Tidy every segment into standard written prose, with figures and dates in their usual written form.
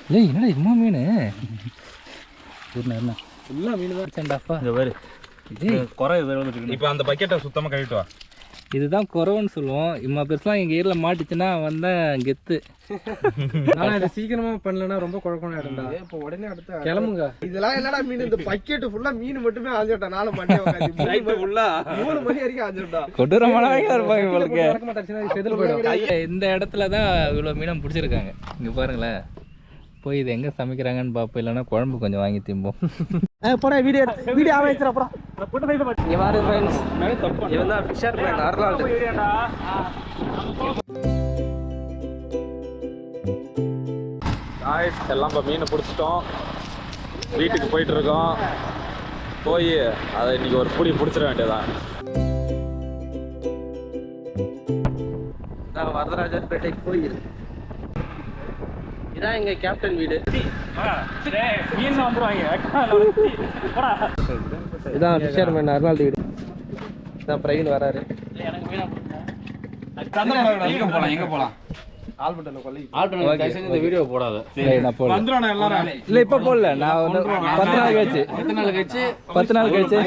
இல்லை என்னடா இம்மா மீன் என்ன ஃபுல்லாக மீன் தான் வச்சேன்டாப்பா. இந்த மாதிரி இது குறை இப்போ அந்த பக்கெட்டை சுத்தமாக கழுவிட்டு வா. இதுதான் குறவுன்னு சொல்லுவோம். இம்மா பெருசுலாம் எங்கள் ஏரியில் மாட்டுச்சுன்னா வந்தால் கெத்து. ஆனால் இதை சீக்கிரமாக பண்ணலன்னா ரொம்ப குழப்பம் ஆகிடும்டா. இப்போ உடனே அடுத்த கிளம்புங்க. இதெல்லாம் என்னடா மீன், இந்த பக்கெட்டு ஃபுல்லாக மீன் மட்டுமே ஆஞ்சிட்டேன். 4 மணி ஃபுல்லாக 3 மணி வரைக்கும் ஆஞ்சிட்டா. கொடூரமான இருப்பாங்க இவங்களுக்கு. இந்த இடத்துல தான் இவ்வளோ மீனம் பிடிச்சிருக்காங்க. இங்கே பாருங்களேன், போய் இது எங்கே சமைக்கிறாங்கன்னு பார்ப்போம். இல்லைன்னா குழம்பு கொஞ்சம் வாங்கி திம்போம். போட வீடியோ அமைச்சிட அப்புறம் இங்கே பாரு ஃப்ரெண்ட்ஸ், இவன் தான் ஃபிஷர் மேன் அர்னால்டு. எல்லாம் இப்போ மீனை பிடிச்சிட்டோம், வீட்டுக்கு போயிட்டு இருக்கோம். போய் அதை இன்னைக்கு ஒரு புடி பிடிச்சிட வேண்டியதான். வரதராஜர் பேட்டைக்கு கோயில். இதான் எங்க கேப்டன் வீடு. இதான் ஃபிஷர்மேன் அர்னால்டு வீடு. இதான் பிரவீன் வராரு. எங்க போலாம் இந்த வீடியோ போடாத. இல்ல இப்ப போடல, நான் 10 நாள் கழிச்சு 10 நாள் கழிச்சு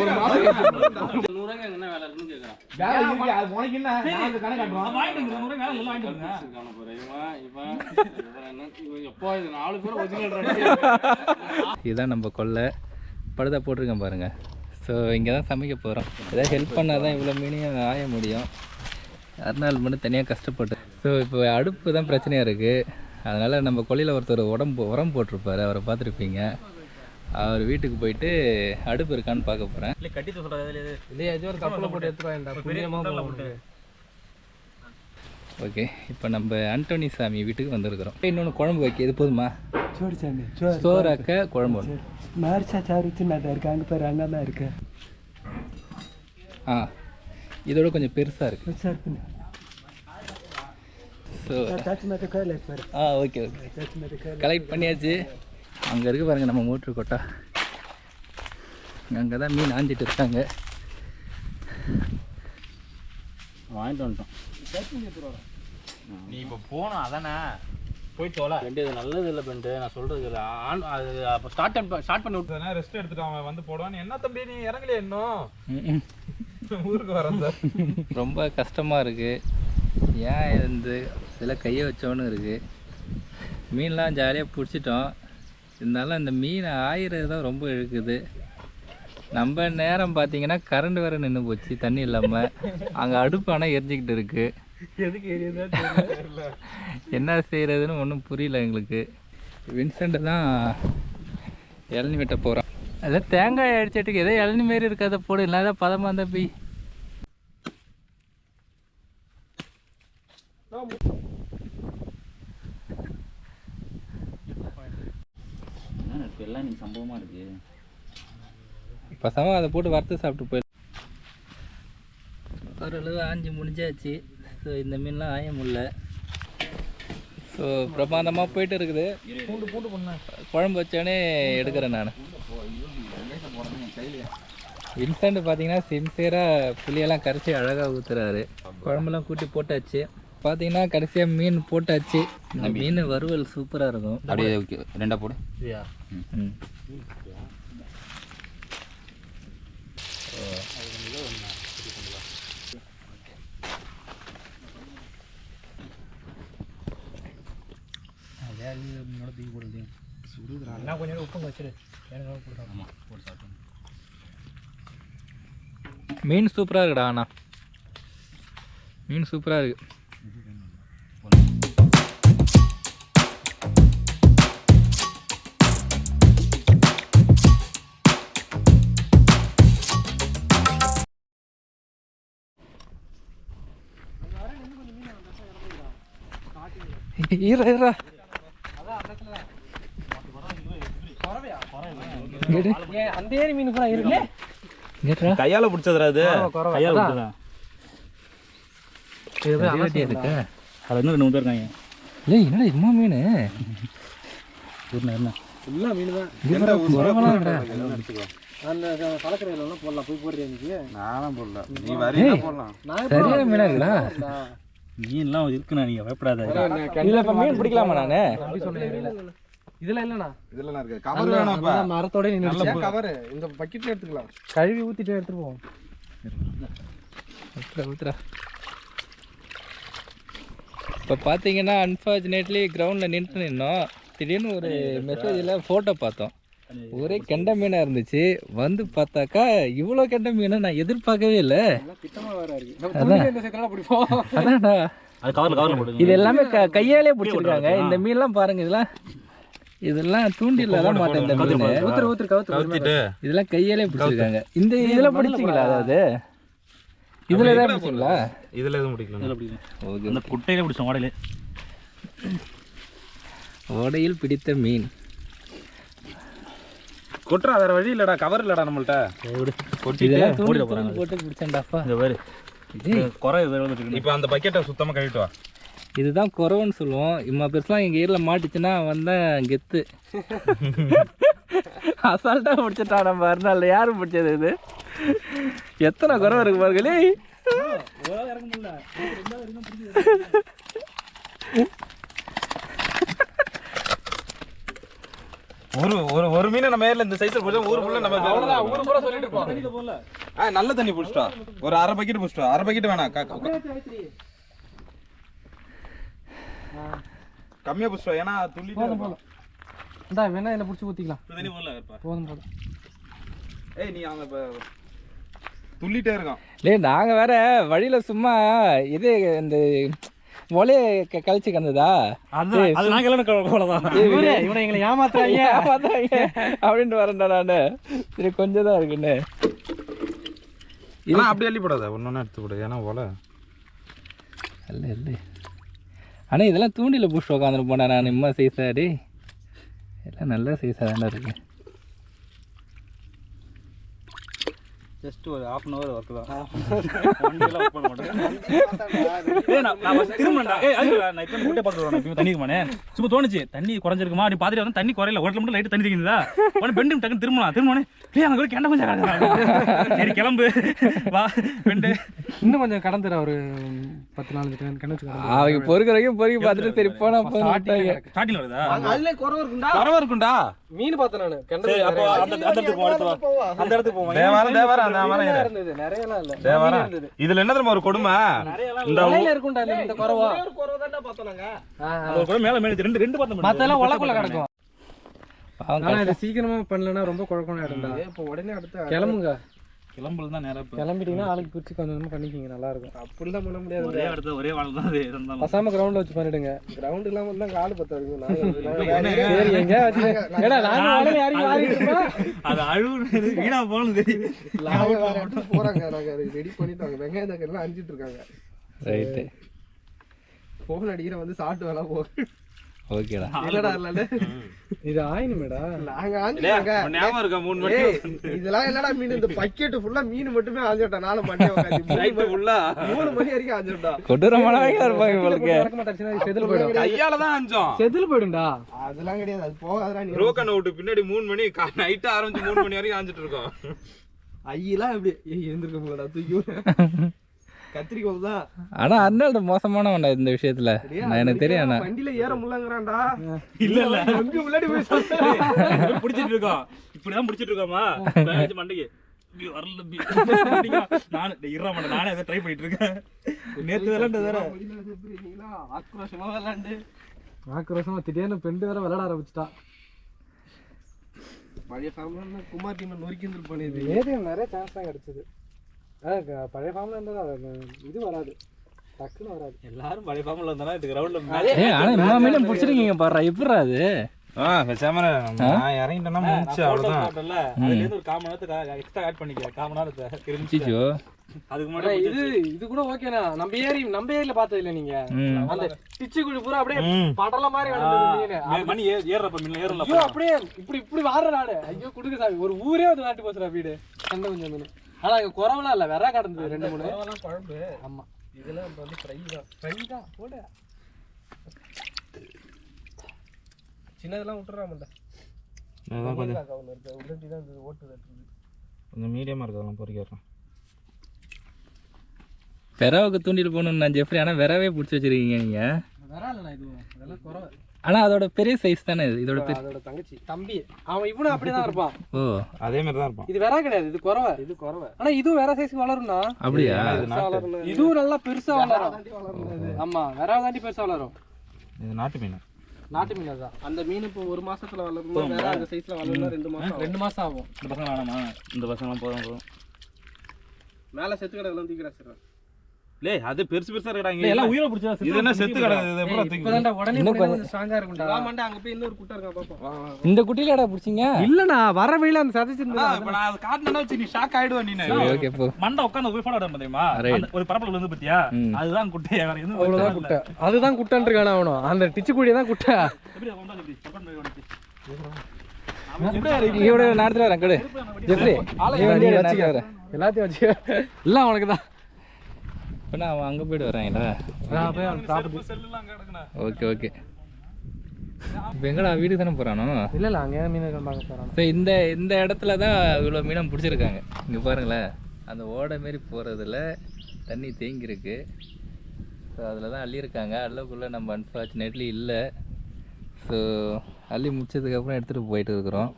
இதுதான் நம்ம கொல்லை. படுதா போட்டிருக்கேன் பாருங்க. ஸோ இங்கே தான் சமைக்க போகிறோம். ஏதாவது ஹெல்ப் பண்ணால் தான் இவ்வளோ மீனையும் ஆய முடியும். அர்னால் மட்டும் தனியாக கஷ்டப்பட்டு. ஸோ இப்போ அடுப்பு தான் பிரச்சனையாக இருக்குது. அதனால் நம்ம கொல்லையில் ஒருத்தர் உரம் போட்டிருப்பார், அவரை பார்த்துருப்பீங்க. அவர் வீட்டுக்கு போயிட்டு அடுப்பு இருக்கான்னு பார்க்க போகிறேன். இல்லை கட்டி சொல்கிறது இல்லையா, ஒரு கப்பலை போட்டு எடுத்துருவாங்க. ஓகே, இப்போ நம்ம ஆண்டோனி சாமி வீட்டுக்கு வந்திருக்கிறோம். இன்னொன்று குழம்பு வைக்க இது போதுமா? சோறாக்க குழம்பு ஒன்று இருக்காங்க பேர் அங்கே தான் இருக்கு. இதோட கொஞ்சம் பெருசாக இருக்கு. ஸோ ஓகே கலெக்ட் பண்ணியாச்சு. அங்கே இருக்கு பாருங்கள் நம்ம மோட்ரு கொட்டா. அங்கே தான் மீன் ஆஞ்சிட்டு இருக்காங்க. வாங்கிட்டு வந்துட்டோம். நீ இப்போ போனோம் அதானே போய் தோலை வேண்டியது நல்லது இல்லை பெண்டு. நான் சொல்கிறது இல்லை. அது அப்போ ஸ்டார்ட் பண்ணி விட்டுதானே, ரெஸ்ட் எடுத்துட்டு அவன் வந்து போடுவான்னு. என்ன தம்பி நீ இறங்கலையே இன்னும்? ஊருக்கு வரேன் சார். ரொம்ப கஷ்டமாக இருக்குது. ஏன் இந்த இதில் கையை வச்சோன்னு இருக்குது. மீன்லாம் ஜாலியாக பிடிச்சிட்டோம். இருந்தாலும் அந்த மீன் ஆயிறது தான் ரொம்ப இழுக்குது. நம்ம நேரம் பார்த்தீங்கன்னா கரண்ட் வேறு நின்று போச்சு, தண்ணி இல்லாமல். அங்கே அடுப்பு ஆனால் எரிஞ்சிக்கிட்டு இருக்குது. என்ன செய்கிறதுன்னு ஒன்றும் புரியல எங்களுக்கு. வின்சென்ட் தான் இளநி வெட்ட போகிறான். அதான் தேங்காய் அடிச்சிட்டுக்கு ஏதோ இளநி மாரி இருக்காத போடு, இல்லாத பதமாக இருந்தால் போய். எல்லாம் நீங்கள் சம்பவமாக இருக்குது. பசங்க அதை போட்டு வறுத்து சாப்பிட்டு போயிடும். ஓரளவு ஆஞ்சி முடிஞ்சாச்சு. ஸோ இந்த மீன்லாம் ஆய முடியல. ஸோ பிரமாதமாக போயிட்டு இருக்குது. குழம்பு வச்சோடனே எடுக்கிறேன் நான். வின்சென்ட் பார்த்தீங்கன்னா சின்சியராக புளியெல்லாம் கரைச்சி அழகாக ஊற்றுறாரு. குழம்புலாம் கூட்டி போட்டாச்சு. பார்த்தீங்கன்னா கடைசியாக மீன் போட்டாச்சு. இந்த மீன் வறுவல் சூப்பராக இருக்கும். அப்படியே ஓகே, ரெண்டாக போடு. ம் கொஞ்சம் உப்பு வச்சிரு. மீன் சூப்பராக இருக்குடா. அண்ணா மீன் சூப்பராக இருக்கு. ஈரா அந்த ஏரி மீன் கூட இருக்கு. கையால பிடிச்சதுரா அது. கையால பிடிச்சதா இருக்கு. அது இன்னும் 2 பேர் இருக்காங்க. இல்லை என்னடா இம்மா மீன் என்ன ஃபுல்லாக மீன் தான். அந்த கலக்கரையிலலாம் போடலாம். போய் போடுறேன் இன்னைக்கு. நானும் போடல, நீ வரையில போடலாம். சரியான மீனா இருக்குடா. மீன்லாம் இருக்குண்ணா, நீங்கள் பயப்படாத. இதில் இப்போ மீன் பிடிக்கலாமா? நான் அப்படி சொன்னேன். இதெல்லாம் இல்லண்ணா, இதெல்லாம் இருக்கு. கவர் வேணும்ப்பா. மரத்தோட நல்ல கவர் இந்த பக்கெட்ல எடுத்துக்கலாம். கழுவி ஊத்திட்டு எடுத்துட்டு போவோம். ஊத்துறா. இப்போ பார்த்தீங்கன்னா அன்ஃபார்ச்சுனேட்லி கிரவுண்டில் நின்னோம். திடீர்னு ஒரு மெசேஜில் ஃபோட்டோ பார்த்தோம். ஒரே கெண்டை மீனாக இருந்துச்சு. வந்து பார்த்தாக்கா இவ்வளோ கெண்டை மீனை நான் எதிர்பார்க்கவே இல்லை. அதான்டா, இது எல்லாமே கையாலே பிடிச்சிருக்காங்க. இந்த மீன்லாம் பாருங்க, இதெல்லாம் தூண்டில தான் மாட்டேன். இந்த மீன் இதெல்லாம் கையாலே பிடிச்சிருக்காங்க. இந்த இதெல்லாம் பிடிச்சிங்களா? அதாவது இதுல தான் பிடிச்சிங்களா? இதுல எதுவும் பிடிக்கல. ஓகே, அந்த குட்டையில பிடிச்சோம். ஓடையில் பிடித்த மீன். கொட்டுறா, வேற வழி இல்லடா. கவர் இல்லடா நம்மள்ட்ட. இதெல்லாம் தூண்டி போட்டு பிடிச்சேன்டாப்பா. இந்த வேறு குறை இப்போ அந்த பக்கெட்டை சுத்தமாக கழுவிட்டு வா. இதுதான் குறவுன்னு சொல்லுவோம். இம்மா பெருசுலாம் எங்கள் ஏரியில் மாட்டுச்சுன்னா வந்தேன் கெத்து. அசால்ட்டாக பிடிச்சிட்டா நம்ம மறுநாள். யாரும் பிடிச்சது இது? எத்தனை குறவை இருக்கு பாருங்களே. ஒரு மீன் நம்ம ஏரியில் இந்த சைஸில் பிடிச்சா ஊர் ஃபுல்லாக நம்ம ஊர் ஃபுல்லாக சொல்லிட்டு இருப்போம். நல்ல தண்ணி பிடிச்சிட்டா. ஒரு அரை பக்கெட் பிடிச்சிட்டா. அரை பக்கெட் வேணாம், கம்மியாக பிடிச்சிட்டா. ஏன்னா துள்ளி இந்தா வேணா என்ன பிடிச்சி ஊற்றிக்கலாம். போதும். ஏய், நீ அவங்க துள்ளிட்டே இருக்கான். நாங்கள் வேற வழியில் சும்மா இது இந்த ஒலைய கழிச்சு கிடந்ததா இவனை எங்களை ஏமாத்துறாங்க அப்படின்ட்டு வரேன்டா நானு. சரி, கொஞ்சம் தான் இருக்குன்னு. இதெல்லாம் அப்படி அள்ளி போடாத, ஒன்று எடுத்து போடு. ஏன்னா ஒலை இல்லை. ஆனால் இதெல்லாம் தூண்டியில் பிடிச்சி உட்காந்துட்டு போனேன் நான். இம்மா சைஸாடி எல்லாம் நல்ல சைஸாக தானே இருக்கு. ஜஸ்ட் ஒரு ½ அன் ஹவர் ஒர்க் தான். தண்ணி சும்மா தோணுச்சு, தண்ணி குறைஞ்சிருக்குமா அப்படி பார்த்துட்டு வந்து தண்ணி குறையில ஒரு மட்டும் லைட்டு தண்ணி தெரியுதா உடனே பெண்டு டக்குன்னு திரும்பினே அங்கே கூட கெண்ட கொஞ்சம் சரி கிளம்பு வா பெண்டு இன்னும் கொஞ்சம் கடந்துற ஒரு 10-4 கணக்கு அவங்க பொறுக்கிற வரைக்கும் பொறுக்கி பார்த்துட்டு சரி போனா ஸ்டார்டிங் வருதா? அதுல குறவை இருக்குண்டா. மீன் பார்த்தேன் நானு. அந்த இடத்துக்கு போவோம். இதுல என்ன தெரியுமா ஒரு கொடுமை? இந்த இருக்குண்டா இந்த குறவா மேல மேல ரெண்டு பார்த்தோம். மத்தெல்லாம் உலக்குள்ள கிடக்கும். ஆனா இதை சீக்கிரமா பண்ணலன்னா ரொம்ப குழப்பம் ஆயிடும்டா. இப்போ உடனே அடுத்து கிளம்புங்க. கிளம்புறது தான் நேரம். கிளம்பிட்டீங்கன்னா ஆளுக்கு பிரிச்சு கொஞ்சம் கொஞ்சமா பண்ணிக்கிங்க, நல்லா இருக்கும். அப்படிலாம் பண்ண முடியாது. ஒரே இடத்துல ஒரே வாழ் தான் அது இருந்தாலும் பசாம கிரவுண்ட்ல வச்சு பண்ணிடுங்க. கிரவுண்ட் இல்லாம இருந்தா கால் பத்த வரைக்கும் சரி எங்க வச்சு ஏடா நாங்க உடனே யாரையும் வாரிட்டோம். அது அழுவு வீணா போறது தெரியும். போறாங்க, நாங்க ரெடி பண்ணிட்டாங்க. வெங்காயம் தக்காளி அஞ்சிட்டு இருக்காங்க. ரைட். போன் அடிக்கிற வந்து சாப்பிட்டு வேணா போ. ஓகேடா. இல்லடா இல்ல இது ஆயினுமேடா. நாங்க ஆஞ்சிட்டாங்க. ஞாபகம் இருக்கா 3 மணி? இதெல்லாம் இல்லடா மீன். இந்த பக்கெட் ஃபுல்லா மீன் மட்டுமே ஆஞ்சிட்டா. நாளை மண்டே உட்கார்ந்து நைட் ஃபுல்லா 3 மணி வரைக்கும் ஆஞ்சிட்டா. கொடூரமானவங்க இருப்பாங்க உங்களுக்கு. நடக்க மாட்டாச்சுனா செதில் போய்டும். கையால தான் ஆஞ்சோம். செதில் போய்டும்டா. அதெல்லாம் கிடையாது. அது போகாதடா நீ. ரோக்கன் அவுட் பின்னாடி 3 மணி நைட் ஆரம்பிச்சு 3 மணி வரைக்கும் ஆஞ்சிட்டு இருக்கோம். ஐயலாம் எப்படி எழுந்திருக்க போலடா தூக்கி கத்திரிக்கோல் தான். ஆனா அர்னால்டு மோசமானவன்டா இந்த விஷயத்துல. எனக்கு தெரியும். வண்டியில ஏற முடியலங்கறான்டா. இல்ல அங்க முன்னாடி போய் புடிச்சிட்டு இருக்கோம். இப்படிதான் புடிச்சிட்டு இருக்கோமா மண்டைக்கு வரல. நானே இருற மாட்டேன். நானே அதை ட்ரை பண்ணிட்டு இருக்கேன். நேத்து விளையாண்டு வேற ஆக்ரோஷமா விளையாண்டு ஆக்ரோஷமா திடீர்னு பெண்டு வேற விளையாட ஆரம்பிச்சிட்டா. பழைய ஃபார்ம்ல குமார் டீம் நொறுக்கி வந்து பண்ணிது. நிறைய சான்ஸ் தான் கிடைச்சது. பழைய ஃபார்ம்ல இருந்தா இது வராது, டக்குன்னு வராது. எல்லாரும் பழைய ஃபார்ம்ல இருந்தா இது கிரவுண்ட்ல ஆனா நம்ம மீன் பிடிச்சிருக்கீங்க பாறா. எப்படிடா அது? பேசாம நான் இறங்கிட்டேன்னா முடிச்சு அவ்வளவுதான். அதுல இருந்து ஒரு 1/4 மணி நேரத்துக்கு எக்ஸ்ட்ரா ஆட் பண்ணிக்க. 1/4 மணி நேரத்தை தெரிஞ்சிச்சோ. அதுக்கு முன்னாடி இது கூட ஓகேனா. நம்ம ஏரியில பார்த்தது இல்ல நீங்க. அந்த பிச்சு குழி பூரா அப்படியே படல மாதிரி வந்தது மீன். மணி ஏறறப்ப மீன் ஏறல. ஐயோ அப்படியே இப்படி வாற நாடு. ஐயோ குடுங்க சாமி. ஒரு ஊரே வந்து நாட்டி போச்சுடா வீடு. கண்ட கொஞ்சம் மீன். ஆனா இங்க குறவலாம் இல்ல, வேற கடந்தது 2-3 குறவலாம் குழம்பு. ஆமா, இதெல்லாம் வந்து ஃப்ரை தான் போடு. சின்னதெல்லாம் விட்டுறாமடா. அதான் கொஞ்சம் உருட்டி தான் ஓட்டு தட்டுது. கொஞ்சம் மீடியமா இருக்கதெல்லாம் பொரிக்கிறேன். வெறவுக்கு தூண்டிட்டு போகணும்னு நான் ஜெஃப்ரி. ஆனால் வெறவே பிடிச்சி வச்சிருக்கீங்க நீங்கள். வெறா இல்லைண்ணா இது, அதெல்லாம் குறவை. ஆனா அதோட பெரிய சைஸ் தானே இது, இதோட பெரிய. அதோட தங்கச்சி தம்பி அவன் இவனும் அப்படிதான் இருப்பான். ஓ அதே மாதிரி தான் இருப்பான். இது வேற கிடையாது, இது குறவை. இது குறவை. ஆனா இதுவும் வேற சைஸ்க்கு வளரும்னா. அப்படியா? இதுவும் நல்லா பெருசா வளரும். ஆமா வேற தாண்டி பெருசா வளரும். இது நாட்டு மீன். நாட்டு மீன் தான். அந்த மீன் இப்போ 1 மாசத்துல வளரும், வேற அந்த சைஸ்ல வளரும்னா 2 மாசம் ஆகும். இந்த பசங்க வேணாமா? இந்த பசங்கலாம் போதும். மேல செத்து கடலாம் தூக்கி வச்சிரறேன். லே அது பெருசு பெருசா இருக்கறாங்க. எல்லாம் உயிரை பிடிச்சா இது என்ன செத்து கிடக்குது? இது எப்பற தூக்கி. இப்போதான்டா உடனே கொஞ்சம் ஸ்ட்ராங்கா இருக்கும்டா. வாமாண்டா அங்க போய் இன்னொரு குட்டை இருக்கா பாப்போம். இந்த குட்டிலடா பிடிச்சீங்க? இல்லண்ணா வர வழியில அந்த சதைச்சிருந்தா. இப்ப நான் அது காட்னேன்னா வச்சு நீ ஷாக் ஆயிடுவ நீ. ஓகே போ. மண்ட உட்கார்ந்து போய் போட்டோ எடுக்க தெரியுமா? ஒரு பரப்பல விழுந்து பத்தியா? அதுதான் குட்டை. வேற எதுவும் அவ்வளவுதான் குட்டை. அதுதான் குட்டன் இருக்கானே அவனோ. அந்த டிச்சு குடியே தான் குட்டை. எப்படி கொண்டாந்து இப்படி பக்கன் போய் ஓடிச்சு. இவட நேரத்துல வரேன் கடு. ஜெஃப்ரி நீ வச்சுக்க வர. எல்லாத்தையும் வச்சுக்க. இல்ல அவனுக்கு தான். இப்ப நான் அங்க போய்ட்டு வரேன்டா. நான் போய் அவன் சாப்பிட்டு செல்லாம் அங்க கிடக்குனா. Okay okay. இப்போ எங்கடா வீட்டுக்கு தானே போறானோ? இல்ல அங்கே மீன்கள் பார்க்க போறான். ஸோ இந்த இடத்துல தான் இவ்வளோ மீனம் பிடிச்சிருக்காங்க. இங்கே பாருங்களேன், அந்த ஓடை மாரி போகிறதுல தண்ணி தேங்கியிருக்கு. ஸோ அதில் தான் அள்ளியிருக்காங்க. அள்ளக்குள்ளே நம்ம அன்ஃபார்ச்சுனேட்லி இல்லை. ஸோ அள்ளி முடிச்சதுக்கப்புறம் எடுத்துகிட்டு போயிட்டு இருக்கிறோம்.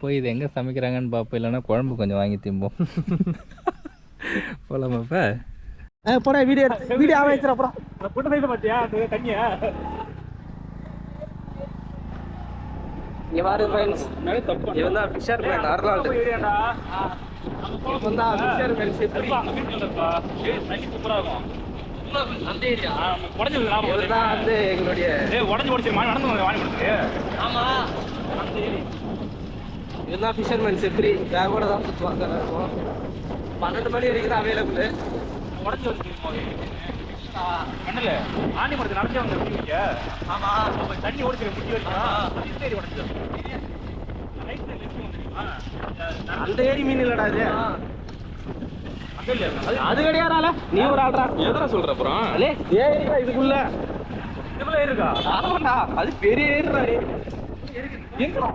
போய் இது எங்கே சமைக்கிறாங்கன்னு பார்ப்போம், இல்லைன்னா குழம்பு கொஞ்சம் வாங்கி திம்போம். போகலாமாப்பா? போடா வீடியோ ஆவச்சிர அப்புறம். புட்ட சைஸ் பாத்தியா? அது தண்ணியா? இங்க பாரு फ्रेंड्स, இவன் தான் ஃபிஷர் மேன் அர்னால்ட். ஏரியாடா. இவன் தான் ஃபிஷர் மேன் செப்ரி. அங்க மீன் இல்லப்பா. ஏய் தண்ணி சூப்பரா இருக்கும். அந்த ஏரியா. உடைஞ்சது ஞாபகம் இவன் தான் வந்து எங்களுடைய உடைஞ்சு ஓடிச்சு மான் நடந்து வாங்கி கொடுத்து. ஆமா அந்த ஏரியா. இவன் தான் ஃபிஷர் மேன் செப்ரி. பேகோட தான் சுத்துவாங்க. 12 மணி வரைக்கும் தான் அவைலபிள். உடைஞ்சு ஓடிச்சு. மண்ணல ஆணி மரத்து நடந்தே வந்து குடிக்க. ஆமா தண்ணி ஓடிச்சு குடி வச்சா சரி உடைஞ்சு. அந்த ஏரி மீன் இல்லடா இது. அது கிடையாதுல. நீ ஒரு ஆள்றா. எதடா சொல்ற அப்புறம்? அலே ஏரிடா இதுக்குள்ள. இதுக்குள்ள இருக்கா? ஆமாடா அது பெரிய ஏரிடா. எங்கடா?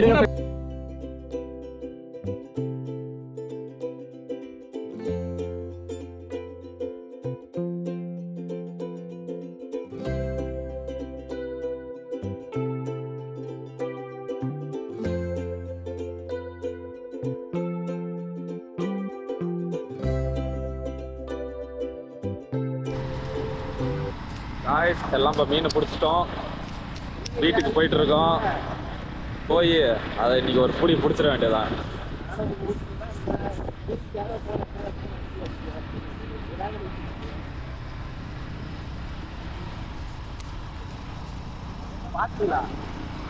இருங்க. காய்ஸ் எல்லாம் இப்போ மீனை பிடிச்சிட்டோம். வீட்டுக்கு போயிட்டு இருக்கோம். போய் அதை இன்னைக்கு ஒரு புடி பிடிச்சிட வேண்டியதான்.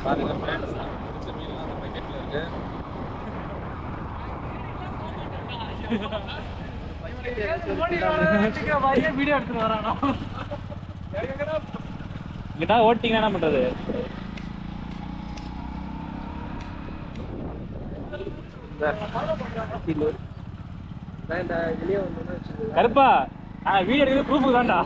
பாருங்க ஃப்ரெண்ட்ஸ், பிடிச்ச மீன்லாம் அந்த பக்கெட்ல இருக்கு. வீடியோ எடுத்துட்டு வரானோ. இங்கிட்ட ஓட்டிங்கன்னா என்ன பண்றது? கருப்பா வீடியோ எடுக்கிறது ப்ரூஃப் தான்டா.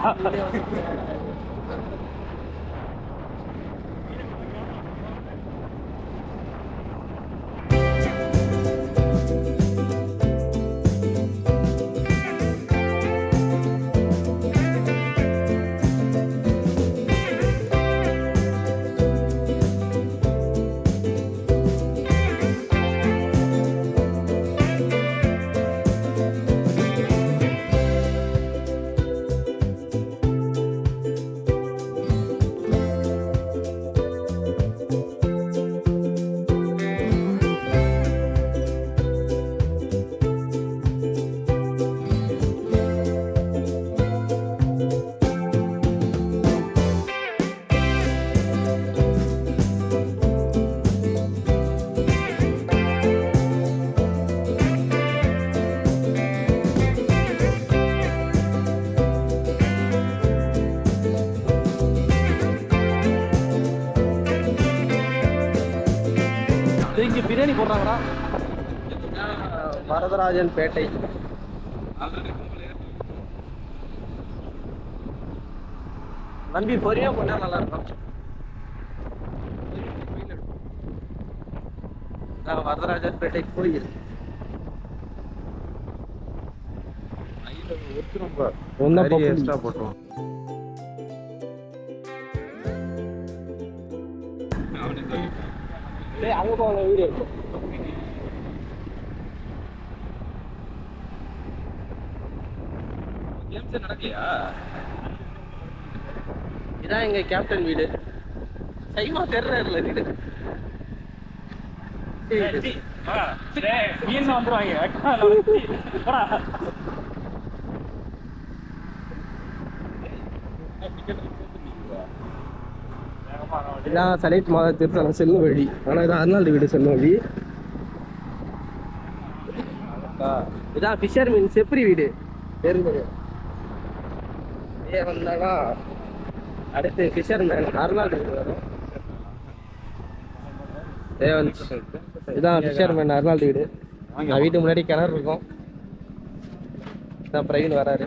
இங்க பிரியாணி போடுறாங்கடா. வரதராஜன் பேட்டை. நம்பி பொரியா போட்டா நல்லா இருக்கும். வரதராஜன் பேட்டை கோயில். எக்ஸ்ட்ரா போட்டோம். அங்கே போங்க வீடியோ நடக்கலையா? இதான் எங்க கேப்டன் வீடு. சைமா தெரியல வீடு. மீன் வந்துருவாங்க. இதான் சலைட் மாதா திருத்தலம் செல்லும் வழி. ஆனால் இதான் அர்னால்டு வீடு செல்லும் வழி. இதான் ஃபிஷர் மீன் செப்ரி வீடு. தெரிஞ்சது வந்தானா அடுத்து ஃபிஷர் மேன் அர்னால்டு வீடு வரும். இதான் ஃபிஷர் மேன் அர்னால்டு வீடு. நான் வீட்டு முன்னாடி கிணறு இருக்கும். இதான் பிரவீன் வராரு.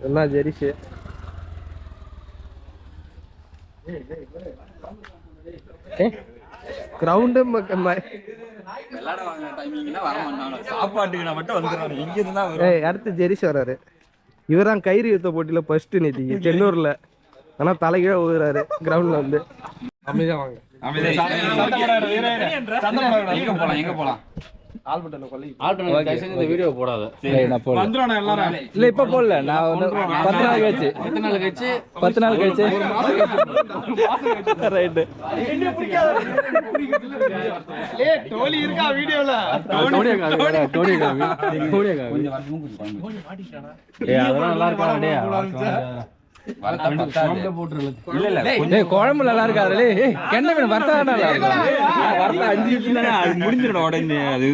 என்ன ஜெரிஷ் கிரவுண்டு சாப்பாட்டுக்கு நான் மட்டும் வந்துடுறேன். இங்க இருந்தா அடுத்து ஜெரிஷ் வராரு. இவர்தான் கயிறு யுத்த போட்டியில ஃபர்ஸ்ட் நேத்திக்கு சென்னூர்ல. ஆனா தலைகீழ ஊதுறாரு கிரவுண்ட்ல வந்து. அமைதியா வாங்க. எங்க போலாம்? இந்த வீடியோ போடாத. இல்ல இப்ப போடல. நான் 10 நாள் கழிச்சு 10 நாள் கழிச்சு ரைட்டு. டோலி இருக்கா வீடியோல? அதெல்லாம் நல்லா இருக்கா? குழம்பு நல்லா இருக்காது. கெண்டை மீன் வறுத்தா நல்லா இருக்கும். முடிஞ்சிடும் உடனே. அது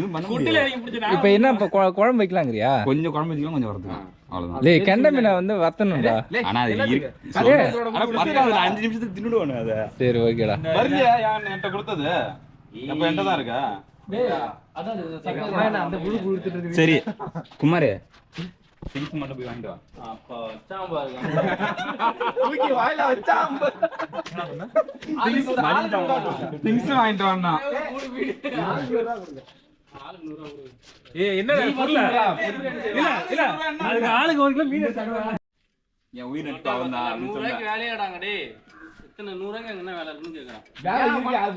இப்ப என்ன குழம்பு வைக்கலாங்கிறியா? கொஞ்சம் குழம்பு வச்சுக்கலாம், கொஞ்சம் வரதுக்கலாம், அவ்வளவுதான். இல்ல கெண்டை மீனை வந்து வத்தணும்டா. ஆனா அது 5 நிமிஷத்துக்கு தின்னுடுவானு அத. சரி ஓகேடா. என்கிட்ட கொடுத்தது அப்ப என்கிட்ட தான் இருக்கா? சரி குமாரே, திங்ஸ் மட்டும் போய் வாங்கிட்டு வா. அப்ப வச்சான் பாருங்க. திங்ஸ் வாங்கிட்டு வாண்ணா. ஆளுக்கு ஒரு கிலோ மீன் எடுத்தாங்க. என் உயிர் நட்பு அவன் தான் அப்படின்னு சொன்னா. வேலையாடாங்க டே. இத்தனை 100 ரூபாய்க்கு என்ன வேலை இருக்குன்னு கேக்குறான்.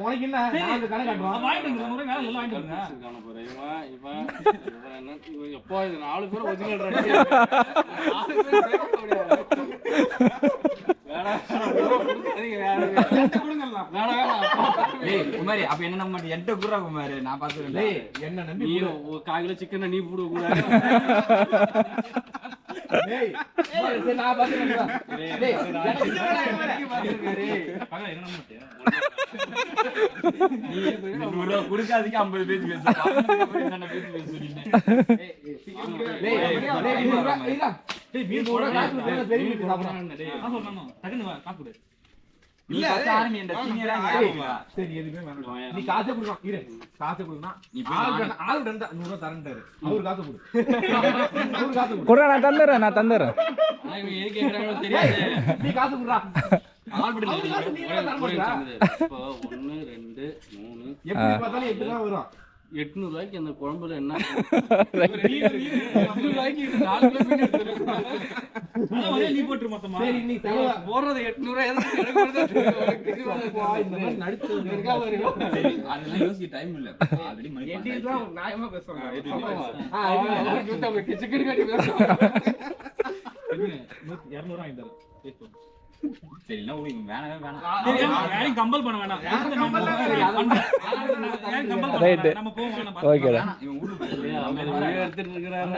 உனக்கு என்ன? நான் கணக்கு காட்டுறோம். வாங்கிட்டு வந்து 100 ரூபாய் வேலை எல்லாம் வாங்கிட்டு வந்து. இவன் என்ன எப்போ இது 4 பேர் ஒரிஜினல் ரெடி. 4 பேர் சேர்க்க முடியாது. குமாரி அப்ப என்ன நம்ம என்கிட்ட குடுறா குமாரி, நான் பாத்துக்கிறேன். என்ன நம்பி நீ 1/4 கிலோ சிக்கன் நீ போடு கூட. குடுக்காதீங்க 50 பேஜ் பேச. நான் தந்துடுறேன். நீ காசு குடுறா. 1 2 3 எப்படி பார்த்தாலும் 8 தான் வரும். 800 ரூபாய்க்கு அந்த குழம்புல என்ன 800 ரூபாய்க்கு 4 கிலோ மீன் எடுத்துருக்கேன். நீ போட்டு மொத்தமா சரி நீ போடுறது 800 ரூபாய் இந்த மாதிரி நடிச்சு இருக்கா பாருங்க. அதெல்லாம் யோசிக்க டைம் இல்ல. ஆல்ரெடி மணி 8 தான் நியாயமா பேசுவாங்க. சிக்கன் கட்டி பேசுவாங்க. 200 வாங்கி தரேன். சரி இல்ல உனக்கு வேணவே வேணாம். யாரையும் கம்பல் பண்ண வேணாம். ரைட்டு ஓகேடா. இவன் ஊருக்கு எடுத்துட்டு இருக்கிறாங்க.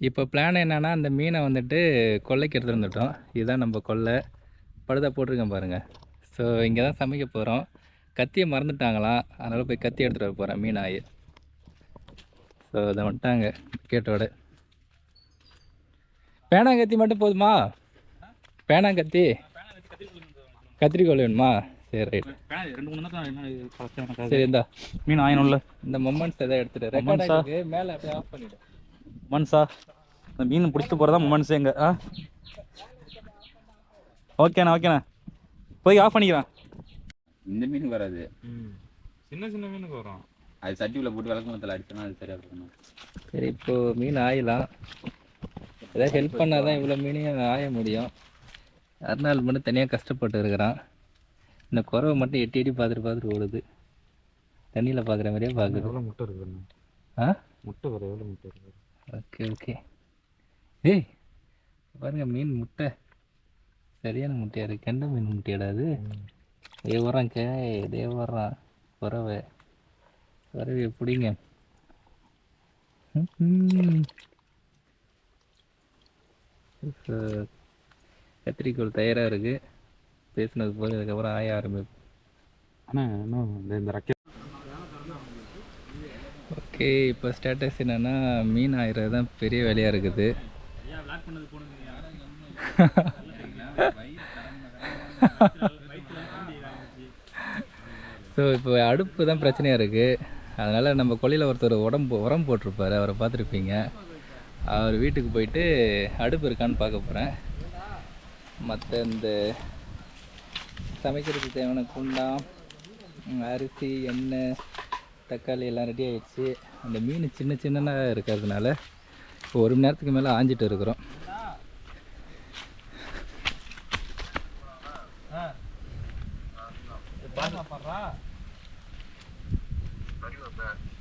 இப்போ பிளான் என்னன்னா அந்த மீனை வந்துட்டு கொல்லைக்கு எடுத்துகிட்டு வந்துட்டோம். இதுதான் நம்ம கொல்லை. படுதா போட்டிருக்கேன் பாருங்கள். ஸோ இங்கே தான் சமைக்க போகிறோம். கத்தியை மறந்துட்டாங்களாம், அதனால் போய் கத்தி எடுத்துகிட்டு வர போகிறேன் மீனாயி. ஸோ இதை வந்துட்டாங்க கேட்டோட. பேனாங்கத்தி மட்டும் போதுமா? பேனாங்கத்தி கத்திரிக்கோள் வேணுமா? சரி ரைட். சரி இந்தா மீன் ஆயினும்ல. இந்த மொமெண்ட்ஸ் எதாவது எடுத்துகிட்டு ரெக்கார்டாக மேலே அப்படியே ஆஃப் பண்ணிவிடு. மொமெண்ட்ஸா இந்த மீன் பிடிச்சிட்டு போகிறதா மொமெண்ட்ஸ் எங்க? ஓகேண்ணா ஓகேண்ணா போய் ஆஃப் பண்ணிக்கிறேன். இந்த மீன் வராது. சின்ன சின்ன மீனுக்கு வரும். அது சட்டியில் போட்டு விளக்கணத்தில் அடிச்சோன்னா அது சரியாக இருக்கணும். சரி, இப்போது மீன் ஆயலாம். ஏதாவது ஹெல்ப் பண்ணால் தான் இவ்வளோ மீனையும் ஆய முடியும். அருணாள் மட்டும் தனியாக கஷ்டப்பட்டு இருக்கிறான். இந்த குறவை மட்டும் எட்டி எட்டி பார்த்துட்டு ஓடுது. தண்ணியில் பார்க்குற மாதிரியே பார்க்குது. எவ்வளோ முட்டை இருக்குதுண்ணா? ஆ, முட்டை வர எவ்வளோ முட்டை இருக்குது? Okay okay. ஏய் பாருங்க, மீன் முட்டை சரியான முட்டையாக இருக்குது. கெண்டை மீன் முட்டையாடா அது? வரான் வரான் குறவை எப்படிங்க? கத்திரிக்கோள் தயாராக இருக்குது. பேசுனது போது அதுக்கப்புறம் ஆய ஆரம்பிப்போம். ஆனால் இன்னும் இந்த ரக்கெட். ஓகே, இப்போ ஸ்டேட்டஸ் என்னென்னா மீன் ஆயிறது தான் பெரிய வேலையாக இருக்குது. ஸோ இப்போ அடுப்பு தான் பிரச்சனையாக இருக்குது. அதனால் நம்ம கொல்லையில் ஒருத்தர் உரம் போட்டிருப்பார், அவரை பார்த்துருப்பீங்க. அவர் வீட்டுக்கு போயிட்டு அடுப்பு இருக்கான்னு பார்க்க போகிறேன். மற்ற இந்த சமைக்கிறதுக்கு தேவையான குண்டான், அரிசி, எண்ணெய், தக்காளி எல்லாம் ரெடி ஆகிடுச்சு. அந்த மீன் சின்ன சின்னதாக இருக்கிறதுனால இப்போ 1 மணி நேரத்துக்கு மேலே ஆஞ்சிட்டு இருக்கிறோம்.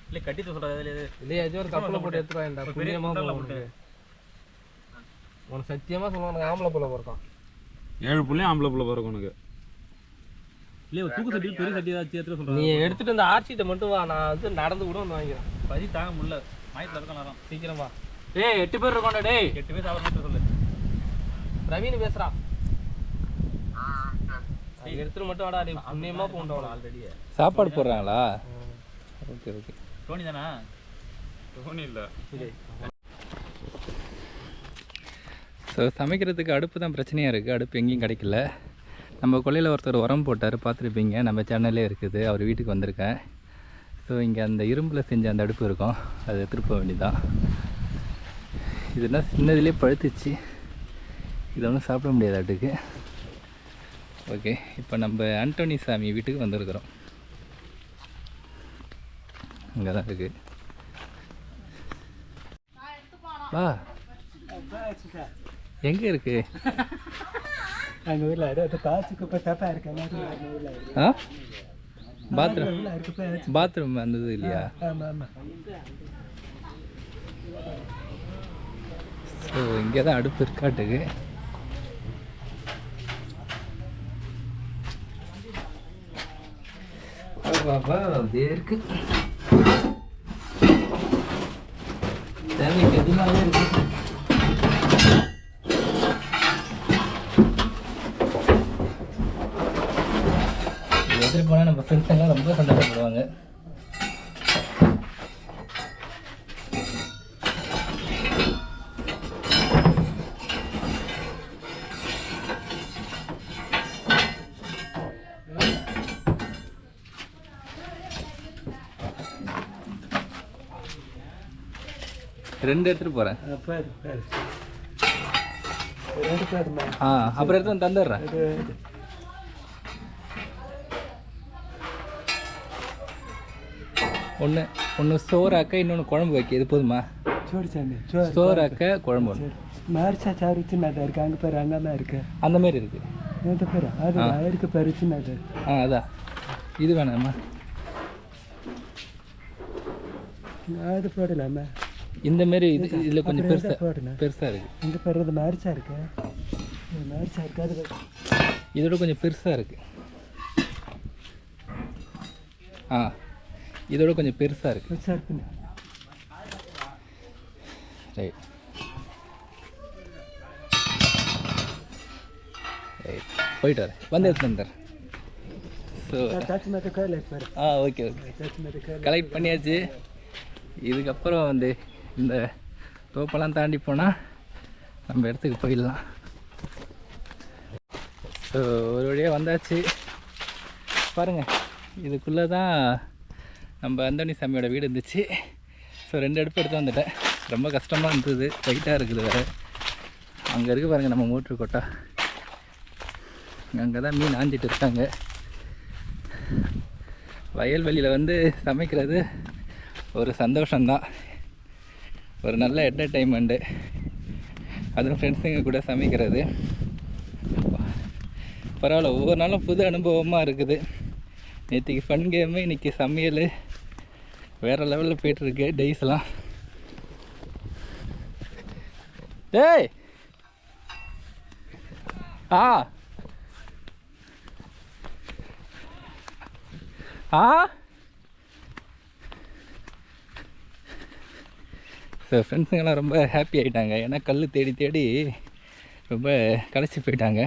இல்லை கட்டி சொல்கிறது இல்லையா, ஏதோ ஒரு கப்பலை போட்டு எடுத்துருவாங்கடா. புண்ணியமாக போட்டு உனக்கு சத்தியமாக சொல்லுவாங்க, ஆம்பளை புள்ள பிறக்கும். 7 புள்ளையும் ஆம்பளை புள்ள பிறக்கும் உனக்கு. இல்லையா, தூக்கு சட்டி பெரிய சட்டி ஏதாச்சும் எடுத்துகிட்டு சொல்கிறேன். நீ எடுத்துகிட்டு இந்த ஆர்ச்சிட்ட மட்டும் வா, நான் வந்து நடந்து கூட வந்து வாங்கிக்கிறேன். பதி தாங்க முடியல, மயத்தில் இருக்க நேரம் சீக்கிரமா. 8 பேர் இருக்கோண்டா. 8 பேர் சாப்பிட்ற சொல்லு. ரவீன் பேசுறா. எடுத்துட்டு மட்டும் வாடா, நீ புண்ணியமாக போண்டோம். ஆல்ரெடி சாப்பாடு போடுறாங்களா? Okay okay. டோனி தானே? டோனி இல்லை. ஸோ சமைக்கிறதுக்கு அடுப்பு தான் பிரச்சனையாக இருக்குது. அடுப்பு எங்கேயும் கிடைக்கல. நம்ம கொல்லையில் ஒருத்தர் உரம் போட்டார், பார்த்துருப்பீங்க, நம்ம சேனல்லே இருக்குது. அவர் வீட்டுக்கு வந்திருக்கேன். ஸோ இங்கே அந்த இரும்பில் செஞ்ச அந்த அடுப்பு இருக்கும், அது திருப்ப வேண்டியதான். இதெல்லாம் சின்னதுலேயே பழுத்துச்சு. இது ஒன்றும் சாப்பிட முடியாது அடுக்கு. ஓகே, இப்போ நம்ம ஆண்டோனி சாமி வீட்டுக்கு வந்திருக்கிறோம். இங்கே தான் இருக்குது. வா, எங்கே இருக்கு? எங்கள் ஊரில் அது காசுக்கு இப்போ தப்பாக இருக்கேன். ஆ, பாத்ரூம் அந்த இது இல்லையா? ஆமாம் ஆமாம். ஸோ இங்கே தான் அடுப்பு இருக்காட்டுக்கு. அப்படியே இருக்கு. தேவைக்கு எதுனாலே இருக்கு. எடுத்துகிட்டு போனால் நம்ம ஃப்ரெண்ட்ஸெல்லாம் ரொம்ப சந்தோஷப்படுவாங்க. ரெண்டு எடுத்துகிட்டு போகிறேன். ஆ, அப்புறம் எடுத்து வந்து தந்துடுறேன். ஒன்று சோறாக்க, இன்னொன்று குழம்பு வைக்க. இது போதுமா? சோறாக்க குழம்பு ஒன்று. மார்ச்சா சாறு சின்னதாக இருக்கு. அங்கே பேர் அங்கே தான் இருக்கு. அந்த மாதிரி இருக்கு. எந்த பேர் அது இருக்கு பேர் சின்னது. ஆ, அதான். இது வேணாமா? அது போடலாமா? இந்த மாரி இது இதில் கொஞ்சம் பெருசாக இருக்கு. இந்த பேர் அது மார்ச்சா இருக்கு. மார்ச்சா இருக்கு. அது இதோட கொஞ்சம் பெருசாக இருக்கு. ஆ, இதோட கொஞ்சம் பெருசாக இருக்கு. பெருசாக இருக்குண்ணா. ரைட் ரைட், போயிட்டு வரேன், வந்து எடுத்து வந்துடுறேன். ஸோ ஆ, ஓகே ஓகே, கலெக்ட் பண்ணியாச்சு. இதுக்கப்புறம் வந்து இந்த தோப்பெல்லாம் தாண்டி போனால் நம்ம இடத்துக்கு போயிடலாம். ஸோ ஒரு வழியாக வந்தாச்சு. பாருங்கள், இதுக்குள்ளே தான் நம்ம அந்தோனி சாமியோட வீடு இருந்துச்சு. ஸோ 2 அடுப்பு எடுத்து வந்துட்டேன். ரொம்ப கஷ்டமாக இருந்தது, டைட்டாக இருக்குது வேறு. அங்கே இருக்குது பாருங்கள் நம்ம மோட்ரு கொட்டா. அங்கே தான் மீன் ஆஞ்சிட்டு இருக்காங்க. வயல்வெளியில் வந்து சமைக்கிறது ஒரு சந்தோஷம்தான், ஒரு நல்ல என்டர்டெயின்மெண்ட்டு. அதுவும் ஃப்ரெண்ட்ஸுங்க கூட சமைக்கிறது பரவாயில்ல. ஒவ்வொரு நாளும் புது அனுபவமாக இருக்குது. நேற்றுக்கு ஃபன் கேமு, இன்றைக்கி சமையல் வேறு லெவலில் போய்ட்டுருக்கு டேஸ்லாம். டேய் ஆ ஆ ஸோ ஃப்ரெண்ட்ஸுங்கெல்லாம் ரொம்ப ஹாப்பி ஆகிட்டாங்க. ஏன்னா கல் தேடி தேடி ரொம்ப களைச்சி போயிட்டாங்க.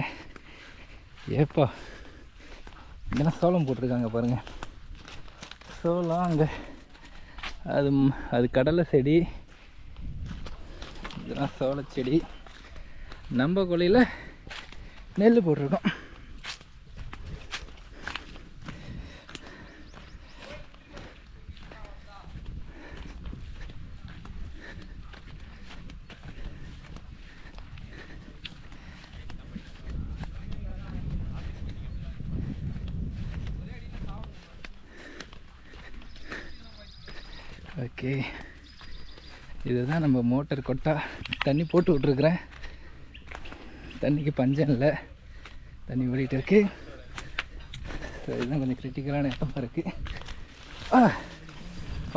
ஏப்பா இதெல்லாம் சோளம் போட்டிருக்காங்க பாருங்கள். சோளம் அங்கே அது கடலை செடி, இதெல்லாம் சோள செடி. நம்ம கொல்லையில் நெல் போட்டிருக்கோம். ஓகே, இதுதான் நம்ம மோட்டர் கொட்டா. தண்ணி போட்டு விட்ருக்குறேன். தண்ணிக்கு பஞ்சம் இல்லை, தண்ணி ஓடிட்டு இருக்கு. ஸோ இதுதான் கொஞ்சம் கிரிட்டிக்கலான இடமா இருக்குது.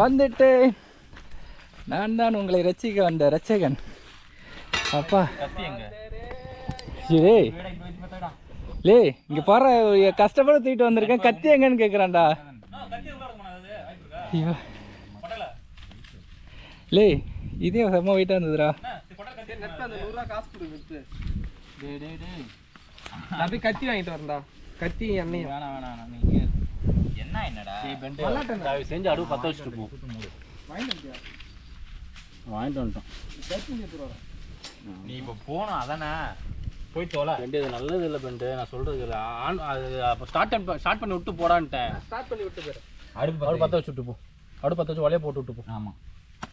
வந்துட்டு நான் தான் உங்களை ரசிக்க வந்த ரட்சகன். அப்பா ஏய் லே, இங்கே பாரு, கஷ்டப்பட தூக்கிட்டு வந்திருக்கேன். கத்தி எங்கன்னு கேட்குறான்டா. ஐயோ லே, இதே செம்ம வெயிட்டாக இருந்ததுடா. நான் போய் கத்தி வாங்கிட்டு வரேன்டா. கத்தி எண்ணெய் வேணாம் வேணாம். நீங்கள் என்னடா செஞ்சு அடுவு பற்ற வச்சுட்டு போ. வாங்கிட்டு வந்துட்டோம். நீ இப்போ போகணும் அதானே, போய் தோலை. பெண்டு இது நல்லது இல்லை பெண்டு, நான் சொல்கிறது இல்லை. அது அப்போ ஸ்டார்ட் பண்ணி விட்டு போடான்ட்டேன். ஸ்டார்ட் பண்ணி விட்டு போயிடு. அடுப்பு பற்ற வச்சுட்டு போ. அடுப்பு பற்ற வச்சு வலையை போட்டு விட்டு போ. ஆமாம்,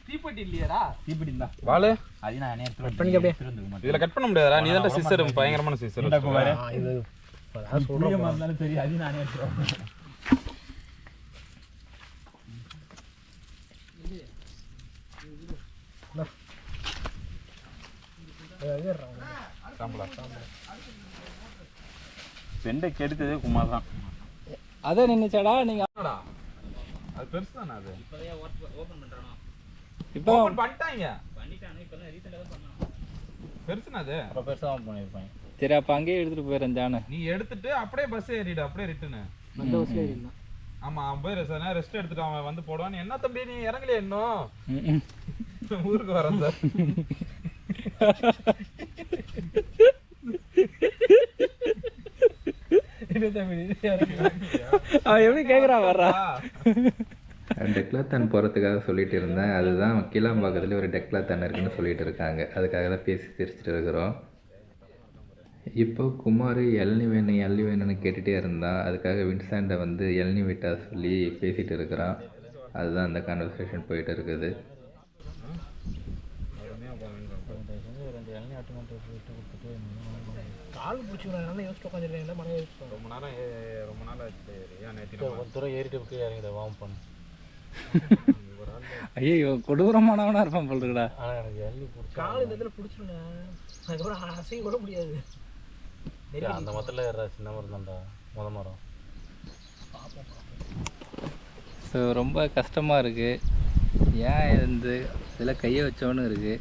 தீப்பெட்டி இல்லையாடா? தீப்பெட்டி தான் வாழு. அது நான் பண்ணிக்க அப்படியே. இதில் கட் பண்ண முடியாதா? நீ தான் சிஸ்டர், பயங்கரமான சிஸ்டர். இது இருந்தாலும் சரி, அது நானே எடுத்துருவேன். பெண்டை கெடுத்ததே குமார் தான். அதை நின்றுச்சாடா நீங்கள்? அது பெருசு தானே. அது ஓப்பன் பண்ணுறோம். இப்போ பண்ணிட்டாங்க. இப்போ தான் ரீசெண்டாக தான் பண்ணணும். பெருசுனா அது அப்போ பெருசாக தான் பண்ணியிருப்பாங்க. சரி, அப்போ அங்கேயே எடுத்துகிட்டு போயிடுறேன் ஜானு. நீ எடுத்துட்டு அப்படியே பஸ் ஏறிடு, அப்படியே ரிட்டனு. அந்த பஸ்ல ஏறிடலாம். ஆமா, அவன் போய் ரெஸ்ட் எடுத்துட்டு அவன் வந்து போடுவான். என்ன தம்பி நீ இறங்கலையே இன்னும்? ஊருக்கு வரேன் சார். அவன் எப்படி கேட்குறான் வர்றா. டெக்லாத்தான் போகிறதுக்காக சொல்லிட்டு இருந்தேன். அதுதான் கீழாம்பாக்கத்துலேயே ஒரு டெக்லாத்தான் இருக்குன்னு சொல்லிட்டு இருக்காங்க. அதுக்காக தான் பேசி சிரிச்சிட்டு இருக்கிறோம். இப்போ குமார் இளநி வேணும்னு கேட்டுகிட்டே இருந்தான். அதுக்காக வின்சாண்டை வந்து இளநி விட்டா சொல்லி பேசிகிட்டு இருக்கிறான். அதுதான் அந்த கான்வர்சேஷன் போயிட்டு இருக்குது. கால் பிடிச்சிக்கிறேன், யோசிச்சு உட்காந்துருக்கேன். மன ரொம்ப நாள் ஆச்சு. ஒரு தூரம் ஏறிட்டு போய் இறங்கிட வாம் பண்ணு. ஐயோ, கொடூரமானவனா இருப்பான் போல்றா. ஆனால் எனக்கு எள்ளி பிடிச்சி கால் இந்த இடத்துல பிடிச்சிருங்க. அதுக்கப்புறம் அசைக்க கூட முடியாது. அந்த மரத்தில் ஏற சின்ன மரம் தான்டா, மரம். ஸோ ரொம்ப கஷ்டமாக இருக்குது. ஏன் இதில் கையை வச்சோன்னு இருக்குது.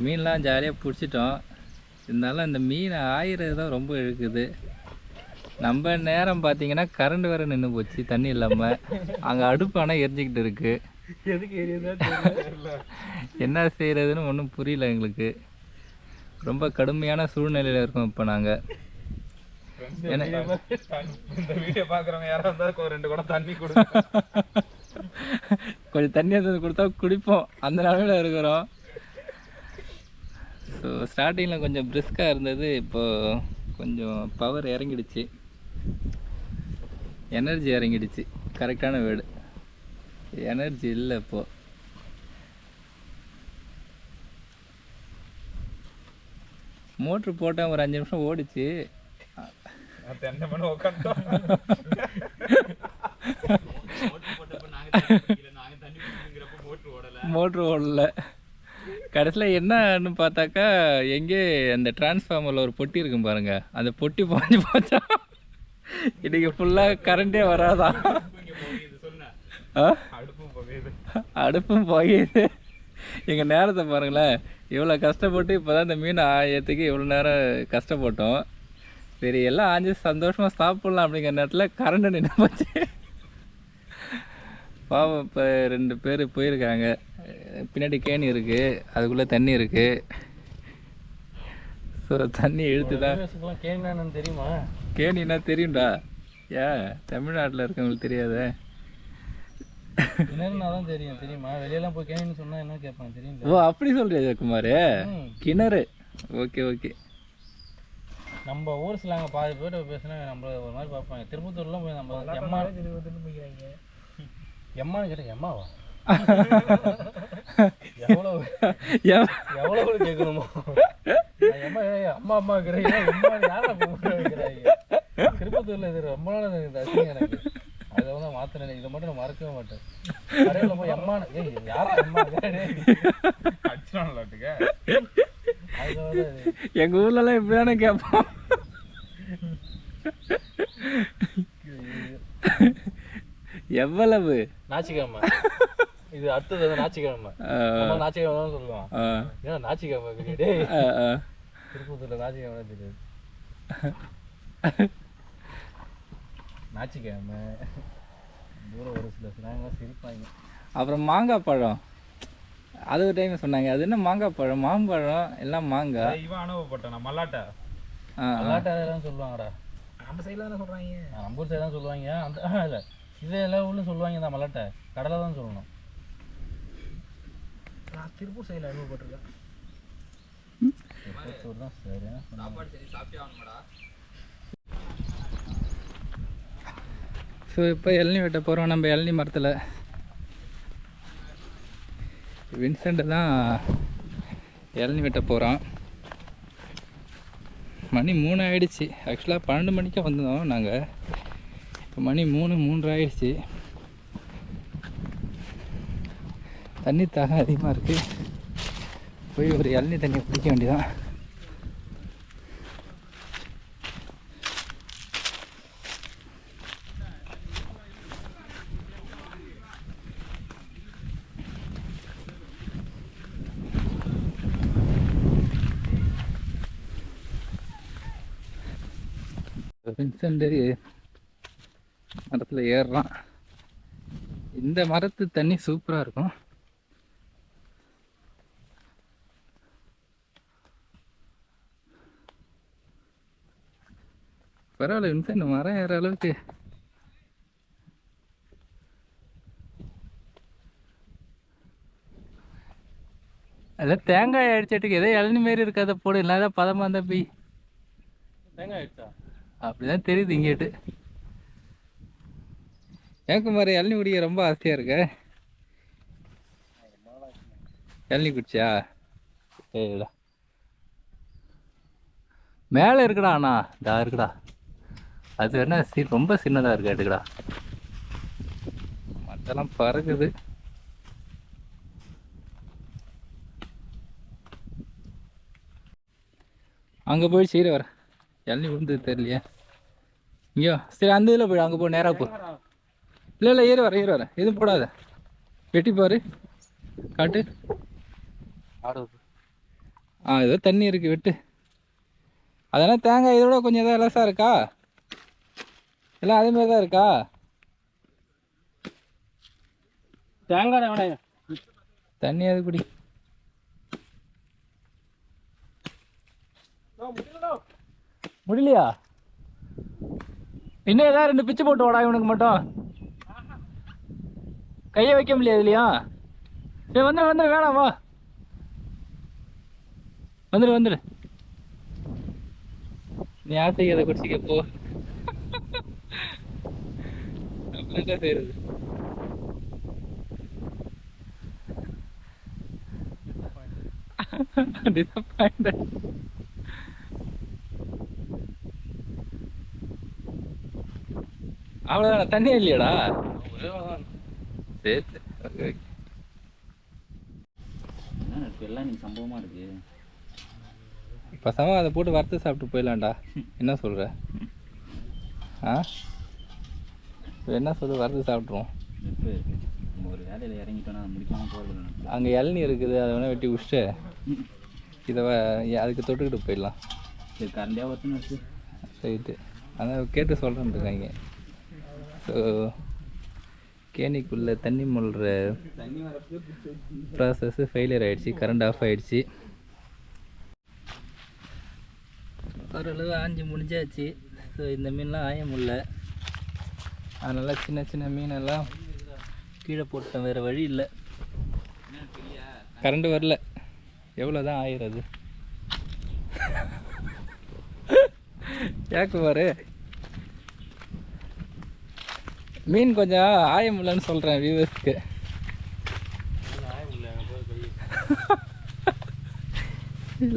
மீன்லாம் ஜாலியாக பிடிச்சிட்டோம். இருந்தாலும் அந்த மீனை ஆயிறது தான் ரொம்ப இழுக்குது. நம்ம நேரம் பார்த்தீங்கன்னா கரண்ட் வேறு நின்று போச்சு, தண்ணி இல்லாமல். அங்கே அடுப்பு ஆனால் எரிஞ்சிக்கிட்டு இருக்குது. எதுக்கு ஏரியா என்ன செய்கிறதுன்னு ஒன்றும் புரியல எங்களுக்கு. ரொம்ப கடுமையான சூழ்நிலையில் இருக்கோம் இப்போ நாங்கள். இந்த வீடியோ பார்க்குறவங்க யாராவது இருந்தால் 2 குடம் தண்ணி கொடுங்க. கொஞ்சம் தண்ணி எடுத்து கொடுத்தா குடிப்போம், அந்த நிலைமையில் இருக்கிறோம். ஸோ ஸ்டார்டிங்கில் கொஞ்சம் பிரிஸ்காக இருந்தது. இப்போது கொஞ்சம் பவர் இறங்கிடுச்சு, எனர்ஜி இறங்கிடுச்சு. கரெக்டான வேர்டு, எனர்ஜி இல்லை இப்போது. மோட்ரு போட்டேன், ஒரு 5 நிமிஷம் ஓடிச்சு. தென்னை மணி உட்காந்துட்டோம். மோட்ரு ஓடல. கடைசியில் என்னன்னு பார்த்தாக்கா எங்கே அந்த டிரான்ஸ்ஃபார்மரில் ஒரு பொட்டி இருக்கும் பாருங்க, அந்த பொட்டி பாஞ்சு போச்சா. இன்னைக்கு ஃபுல்லாக கரண்டே வராதான். அடுப்பும் புகையுது. எங்கள் நேரத்தை பாருங்களேன், இவ்வளோ கஷ்டப்பட்டு இப்போ தான் இந்த மீன் ஆயத்துக்கு இவ்வளோ நேரம் கஷ்டப்பட்டோம். சரி எல்லாம் ஆஞ்சு சந்தோஷமாக சாப்பிட்லாம் அப்படிங்கிற நேரத்தில் கரண்ட் நின்று போச்சு. பாவம் இப்போ 2 பேர் போயிருக்காங்க. பின்னாடி கேணி இருக்குது, அதுக்குள்ளே தண்ணி இருக்குது. ஸோ தண்ணி இழுத்து தான். கேணினா தெரியுமா? கேணின்னா தெரியும்டா. ஏன் தமிழ்நாட்டில் இருக்கவங்களுக்கு தெரியாத? கிணறுனா தான் தெரியும். தெரியுமா? வெளியெல்லாம் போய் கேணின்னு சொன்னால் என்ன கேட்பாங்க தெரியும். ஓ அப்படி சொல்றியா குமார்? கிணறு. Okay okay. நம்ம ஊர் சிலாங்க பாதி பேர் பேசினா நம்மள ஒரு மாதிரி பார்ப்பாங்க. திருப்பத்தூர்லாம் போய் நம்ம எம்மான்னு கேட்டேன். எம்மாவா? எவ்வளோ கேட்கணுமோ? அம்மா அம்மா இருக்கிறீங்க, திருப்பத்தூர்ல இது ரொம்ப நாள் அசிங்கம் எனக்கு. அதை வந்து மாத்திர இதை மட்டும் நான் மறக்கவே மாட்டேன். கடையில் போய் எம்மானு யாரா எம்மா எங்க ஊர்லலாம் இப்படிதானே கேட்போம். எவ்வளவு ஞாயிற்றுக்கிழமை இது அடுத்தது ஞாயிற்றுக்கிழமை. ஞாயிற்றுக்கிழமை தான் சொல்லுவான். ஏன்னா ஞாயிற்றுக்கிழமை கிடையாது, திருப்பத்தூர்ல ஞாயிற்றுக்கிழமை தெரியாது. ஞாயிற்றுக்கிழமை தூரம் ஒரு சில சிலாங்கெல்லாம் சிரிப்பாங்க. அப்புறம் மாங்காய் பழம் அது ஒரு டைம் சொன்னாங்க. அது என்ன மாங்காய் பழம்? மாம்பழம் எல்லாம் மாங்காய். இவன் அனுபவப்பட்டான் மல்லாட்டை மல்லாட்டெல்லாம் சொல்லுவாங்கடா. நம்ம சைடில் தானே சொல்கிறாங்க. நம்ம ஊர் சைடு தான் சொல்லுவாங்க. அந்த இல்லை இதே எல்லா ஊர்லையும் சொல்லுவாங்க. இந்த மல்லாட்டை கடலை தான் சொல்லணும். நான் திருப்பூர் சைடில் அனுபவப்பட்டிருக்கேன். திருப்பத்தூர் தான் சரி. ஸோ இப்போ இளநீ வெட்ட போகிறோம். நம்ம இளநீ மரத்தில் வின்சென்ட் தான் இளநீ வெட்ட போகிறோம். மணி 3 ஆகிடுச்சு. ஆக்சுவலாக 12 மணிக்கு வந்தோம் நாங்கள். இப்போ மணி 3 ஆகிடுச்சு. தண்ணி தாகம் அதிகமாக இருக்குது. போய் ஒரு இளநீ தண்ணியை குடிக்க வேண்டியதான். வின்சென்ட் மரத்தில் ஏறுறான். இந்த மரத்து தண்ணி சூப்பராக இருக்கும். பரவாயில்ல வின்சென்ட் மரம் ஏற அளவுக்கு. அதில் தேங்காய் அடிச்சட்டுக்கு ஏதோ இளநி மாரி இருக்காத போடு, இல்லாத பதமாக இருந்தால் போய் தேங்காய் ஆயிடுச்சா? அப்படிதான் தெரியுது இங்கேட்டு. எனக்கு மாதிரி இளநி குடிக்க ரொம்ப ஆசையாக இருக்க. இளநி குடிச்சியா? சரிடா. மேலே இருக்குடா. அண்ணா இதா இருக்குடா. அது என்ன ரொம்ப சின்னதாக இருக்கு. எடுக்குடா. மற்றெல்லாம் பறக்குது. அங்கே போய் சீரை வர இளநி விழுந்தது தெரியலையே. இங்கேயோ சரி அந்த இதில் போய் அங்கே போ, நேராக போ. இல்லை ஏறி வர எதுவும் போடாத. வெட்டி பாரு, காட்டு. ஏதோ தண்ணி இருக்குது, வெட்டு. அதெல்லாம் தேங்காய் இதோட கொஞ்சம் எதாவது இலசாக இருக்கா? எல்லாம் அதேமாரி தான் இருக்கா? தேங்காய் தண்ணி அது குடி. முடியலையா? இன்னும் ஏதாவது 2 பிச்சு போட்டு ஓடா. இவனுக்கு மட்டும் கையை வைக்க முடியாது இல்லையா? சரி வந்துடு வேணாம் வா. வந்துடு நீ ஆசைக்கு அதை குடிச்சிக்க போ. அப்புறம் என்ன செய்யறது? டிசப்பாயிண்டட். அவ்வளோதான? தண்ணியே இல்லையாடா? சரி ஓகே எல்லாம் நீ சம்பவமாக இருக்கு. பசங்க அதை போட்டு வறுத்து சாப்பிட்டு போயிடலாம்டா. என்ன சொல்கிற? ஆ என்ன சொல்லு, வறுத்து சாப்பிட்ருவோம். நம்ம ஒரு வேலையில் இறங்கிட்டோன்னா முடிக்காமல் போகிறது. அங்கே இளநீ இருக்குது, அதை வேணால் வெட்டி விட்டு இதை அதுக்கு தொட்டுக்கிட்டு போயிடலாம். சரி கரண்டியாக ஒருத்தனை வச்சு ரைட்டு, அதான் கேட்டு சொல்கிறேன்னு இருக்காங்க. ஸோ கேணிக்குள்ளே தண்ணி மொழ்கிற ப்ராசஸ்ஸு ஃபெயிலியர் ஆகிடுச்சு, கரண்ட் ஆஃப் ஆகிடுச்சு. ஓரளவு ஆஞ்சி முடிஞ்சாச்சு. ஸோ இந்த மீன்லாம் ஆய முடியல, அதனால் சின்ன சின்ன மீனெல்லாம் கீழே போட்டேன், வேறு வழி இல்லை. கரண்ட் வரல, எவ்வளோ தான் ஆயிடுறது? ஏக்குமாரு மீன் கொஞ்சம் ஆய முடியலன்னு சொல்கிறேன் வியூவர்ஸ்க்கு.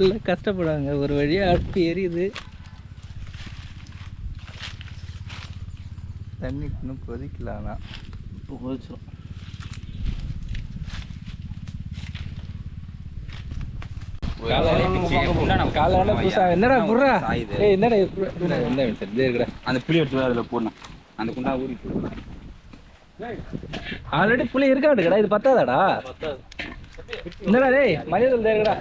இல்லை கஷ்டப்படுவாங்க, ஒரு வழியாக அடுப்பு எரியுது. தண்ணி இன்னும் கொதிக்கலாம்னா கொதிச்சிடும். காலைல புதுசா என்னடா புடுறா? ஏய் என்னடா என்ன இருக்குடா? அந்த புளி எடுத்து அதில் போடணும், அந்த குண்டா ஊறி போடணும். ஆல்ரெடி புளி இருக்காடுக்கடா, இது பத்தாதாடா? என்னடா டேய் மரியாதை இருக்குடா.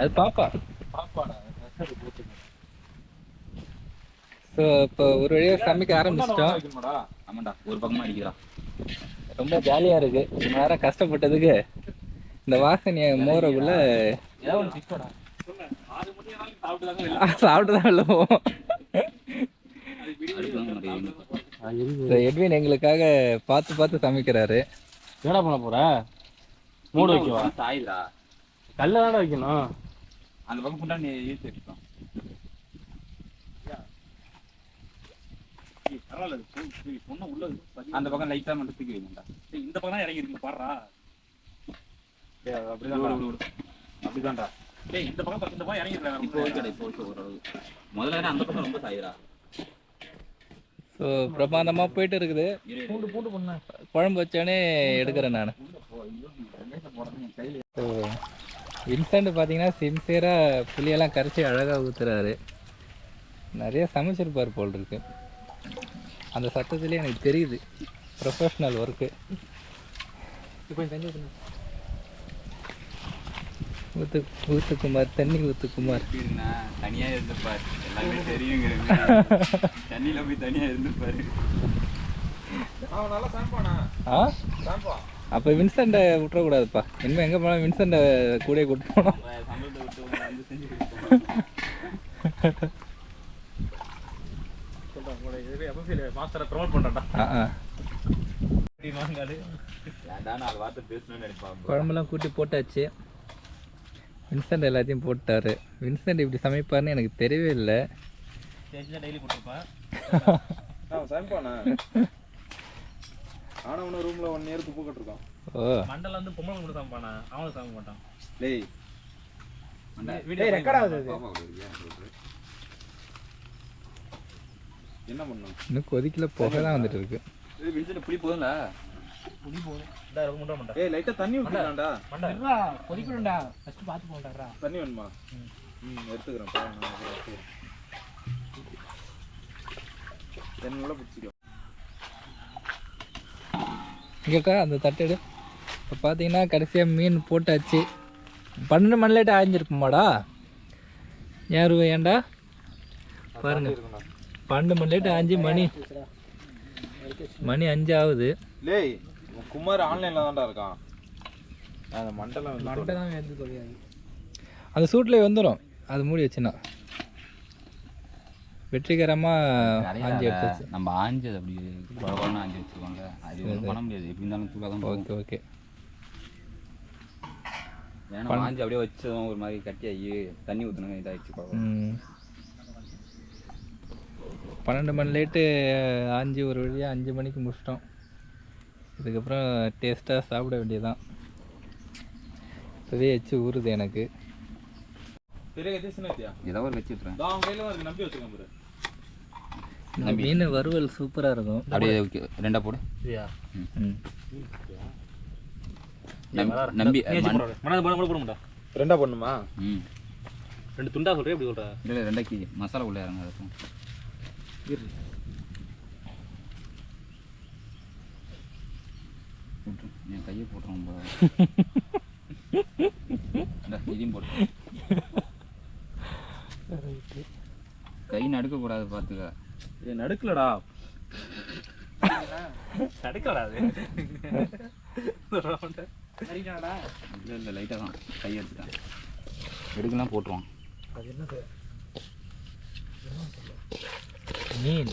அது பாப்பா. ஸோ இப்போ ஒரு வழியாக சமைக்க ஆரம்பிச்சிட்டோம். ஆமாண்டா, ஒரு பக்கமாக அடிக்கிறா. ரொம்ப ஜாலியாக இருக்குது. ரொம்ப நேரம் கஷ்டப்பட்டதுக்கு இந்த வாசனையை மோரக்குள்ள சாப்பிட்டு தான் வெளில போவோம். எட்வின் எங்களுக்காக பார்த்து பார்த்து சமைக்கிறாரு. என்னடா பண்ண போற? மூடு வைக்கவா? சாயிடா, கல்ல தானே வைக்கணும். அந்த பக்கம் புண்டா நீ ஈர்த்து வைக்கலாம். அந்த பக்கம் லைட்டா மட்டும் தூக்கி வைக்கண்டா. இந்த பக்கம் தான் இறங்கி இருக்கு பாடுறா. அப்படிதான்டா. டேய் இந்த பக்கம் இறங்கி இருக்காங்க. இப்போ ஓகேடா, இப்போ ஓகே ஓரளவு. முதல்ல அந்த பக்கம் ரொம்ப சாயிரா. ஸோ பிரமாதமாக போயிட்டு இருக்குது. பூண்டு பண்ண குழம்பு வச்சோடனே எடுக்கிறேன் நான். ஸோ வின்சென்ட் பார்த்தீங்கன்னா சின்சியராக புளியெல்லாம் கரைச்சி அழகாக ஊற்றுறாரு. நிறைய சமைச்சிருப்பார் போல் இருக்கு, அந்த சத்தத்துலேயே எனக்கு தெரியுது. Professional work. ஊத்துக்குமார், தண்ணி ஊத்துக்குமார். தனியாக இருந்துப்பார், எல்லாமே தெரியுங்கிற தண்ணியில் போய் தனியாக இருந்துப்பாரு. அவன் நல்லா சமைப்பானா? ஆ சமைப்பா. அப்போ வின்சென்ட்டை விட்டுறக்கூடாதுப்பா. இனிமேல் எங்கே போனால் வின்சென்ட்டை கூட கூட்டு போனோம். சம்பளத்தை விட்டு வந்து செஞ்சு மாஸ்டரை ப்ரமோட் பண்ணுறேன்டா. நாலு வார்த்தை பேசணும்னு நினைப்பாங்க. குழம்புலாம் கூட்டி போட்டாச்சு. வின்சென்ட் எல்லாத்தையும் போட்டார். வின்சென்ட் இப்படி சமைப்பார்னு எனக்கு தெரியவே இல்லை. டெய்லி போட்டுருப்பேன். அவன் சமைப்பானா? ஆனால் ஒன்று ரூமில் 1 இயர் துப்பு கட்டிருக்கான். ஓ மண்டல வந்து பொம்பளை கூட சமைப்பானா? அவனும் சமைக்க மாட்டான். டேய் டேய் ரெக்கார்ட் ஆகுது அது. என்ன பண்ணும்? இன்னும் கொதிக்கல, புகை தான் வந்துட்டு இருக்கு. இது வின்சென்ட் புளி போதும்ல? புளி போதும். டா ரொம்ப முண்டா மண்டா. ஏய் லைட்டா தண்ணி ஊத்திடலாம்டா. மண்டா கொதிக்கணும்டா. ஃபர்ஸ்ட் பாத்து போங்கடா. தண்ணி வேணுமா? எடுத்துக்கிறேன் பா. நான் எடுத்துக்கிறேன். என்னல பிடிச்சிக்கோ. இங்கக்கா அந்த தட்டெடு. இப்போ பார்த்தீங்கன்னா கடைசியாக மீன் போட்டாச்சு. 12 மணி லேட்டு ஆஞ்சிருக்குமாடா? ஏன்டா பாருங்க, 12 மணி லேட்டு ஆஞ்சு மணி 5 ஆகுது. லேய் குமார் ஆன்லைனில் தான்டா இருக்கான். அந்த மண்டலம் தான் வந்து தெரியாது. அந்த சூட்டில் வந்துடும், அது மூடி வச்சுன்னா வெற்றிகரமாக ஆஞ்சி எடுத்துச்சு. நம்ம ஆஞ்சது அப்படி குழந்தை ஆஞ்சி வச்சுருவாங்க, அது பண்ண முடியாது. எப்படி இருந்தாலும் தூக்காக தான். Okay okay. ஏன்னா ஆஞ்சி அப்படியே வச்சதும் ஒரு மாதிரி கட்டியாகி தண்ணி ஊற்றணும், இதாகிடுச்சு. 12 மணி லேட்டு ஆஞ்சி ஒரு வழியாக 5 மணிக்கு முடிச்சிட்டோம். இதுக்கப்புறம் டேஸ்ட்டாக சாப்பிட வேண்டியதுதான். இப்போவே வச்சு ஊறுது எனக்கு. பெரிய கத்தி சின்ன கத்தியா? ஏதோ ஒரு வச்சு விட்டுறேன். அவன் கையில் தான் நம்பி வச்சுருக்கேன் பாரு. மீன் வறுவல் சூப்பராக இருக்கும். அப்படியே ரெண்டா போடு. ம் நம்பி ரெண்டா பண்ணுமா? ம் 2 துண்டா சொல்கிறேன் எப்படி சொல்கிற? இல்லை 2 மசாலா உள்ள இறங்க இருக்கும். என் கையை போட்டுரும் இதையும் போட்டு. கை நடுக்கக்கூடாது பார்த்துக்க. இது நடுக்கலடா. நடுக்கலடா அது. இல்லை லைட்டாக தான் கை எடுத்துட்டேன். எடுக்கலாம் போட்டுருவான். அது என்னது? மீன்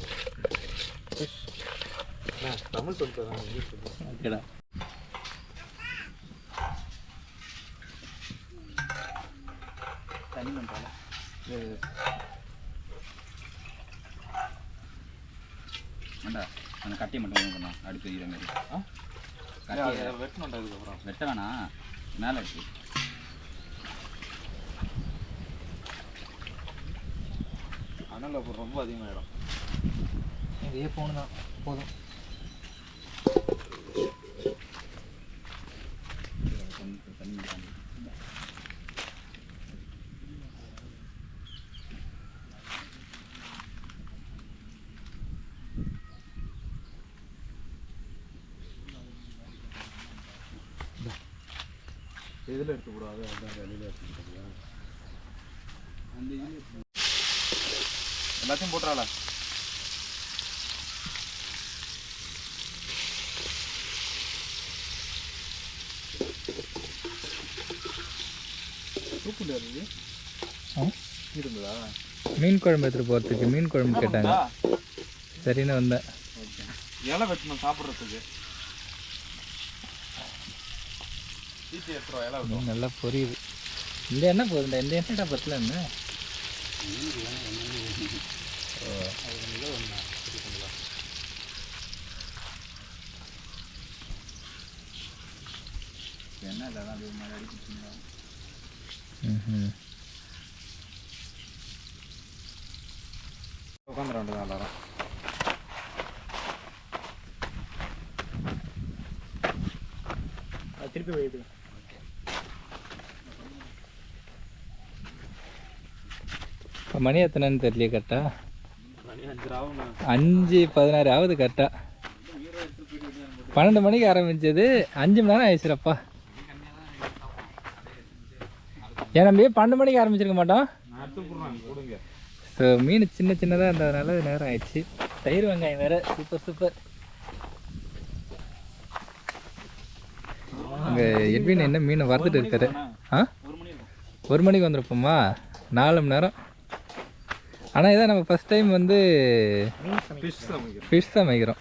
தமிழ் சொல்லிட்டு இங்கிலீஷ் சொல்லுவேன். ஓகேடா. தண்ணி பண்ணுறாங்க வேண்டா அந்த கட்டியை மட்டும் பண்ணா அடுத்து வைக்கிற மாதிரி. கட்டியை வெட்டணும்டா இதுக்கப்புறம். வெட்ட வேணாம், மேலே இருக்கு. அனல் அப்புறம் ரொம்ப அதிகமாகிடும். இதே போகணும் தான் போதும். தண்ணி மட்டும் இதில் எடுத்து கூடாது, அந்த வெளியில் எடுத்துக்கிட்டா அந்த இது எல்லாத்தையும் போட்டுறாள. சூப்பு இருந்தது இருந்ததா? மீன் குழம்பு எடுத்துகிட்டு போகிறதுக்கு மீன் குழம்பு கேட்டாங்க. சரின்னு வந்தேன். இலை வெட்டணும் சாப்பிட்றதுக்கு. ஈட்டி எடுத்துருவா இலை வெட்டும். மீன் நல்லா பொரியுது. இந்த எண்ணெய் போதுண்டா. இந்த எண்ணெய்டா பத்தல என்ன? என்ன இல்லை அது மாதிரி அடிக்கிட்டீங்களா? ம் உட்காந்துட வேண்டியதான் எல்லாரும். திருப்பி வைது. இப்போ மணி எத்தனைன்னு தெரியலையே கரெக்டா. மணி 5 ஆகும். 5:16 ஆகுது கரெக்டாக. 12 மணிக்கு ஆரம்பிச்சது 5 மணி நேரம் ஆயிடுச்சுப்பா. ஏன் நம்ம 12 மணிக்கு ஆரம்பிச்சிருக்க மாட்டோம். நான் எடுத்து போடுறேன் கொடுங்க. ஸோ மீன் சின்ன சின்னதாக இருந்ததுனால நேரம் ஆயிடுச்சு. தயிர் வெங்காயம் வேறு சூப்பர் சூப்பர். அங்கே எட்வின் என்ன மீனை வறுத்துட்டு இருக்காரு. ஆ 1 மணிக்கு வந்துருப்போமா? 4 மணி நேரம். ஆனால் இதான் நம்ம ஃபஸ்ட் டைம் வந்து ஃபிஷ் சமைக்கிறோம்.